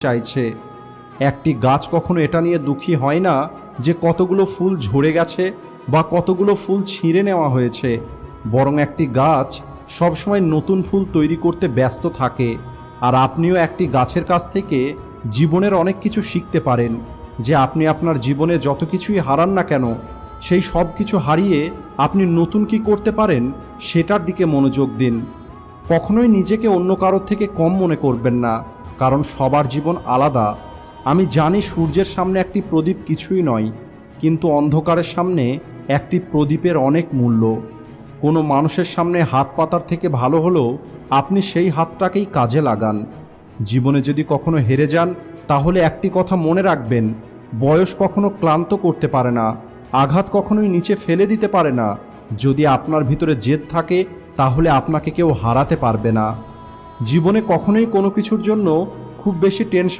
চাইছে। একটি গাছ কখনো এটা নিয়ে দুঃখী হয় না যে কতগুলো ফুল ঝরে গেছে বা কতগুলো ফুল ছিঁড়ে নেওয়া হয়েছে, বরং একটি গাছ সবসময় নতুন ফুল তৈরি করতে ব্যস্ত থাকে। আর আপনিও একটি গাছের কাছ থেকে জীবনের অনেক কিছু শিখতে পারেন, যে আপনি আপনার জীবনে যত কিছুই হারান না কেন, সেই সব কিছু হারিয়ে আপনি নতুন কি করতে পারেন সেটার দিকে মনোযোগ দিন। কখনোই নিজেকে অন্য কারোর থেকে কম মনে করবেন না, কারণ সবার জীবন আলাদা। আমি জানি সূর্যের সামনে একটি প্রদীপ কিছুই নয়, কিন্তু অন্ধকারের সামনে একটি প্রদীপের অনেক মূল্য। কোনো মানুষের সামনে হাত পাতার থেকে ভালো হলো আপনি সেই হাতটাকেই কাজে লাগান। জীবনে যদি কখনো হেরে যান, তাহলে একটি কথা মনে রাখবেন, বয়স কখনো ক্লান্ত করতে পারে না, আঘাত কখনোই নিচে ফেলে দিতে পারে না। যদি আপনার ভিতরে জেদ থাকে, তাহলে আপনাকে কেউ হারাতে পারবে না। জীবনে কখনোই কোনো কিছুর জন্য খুব বেশি টেনশন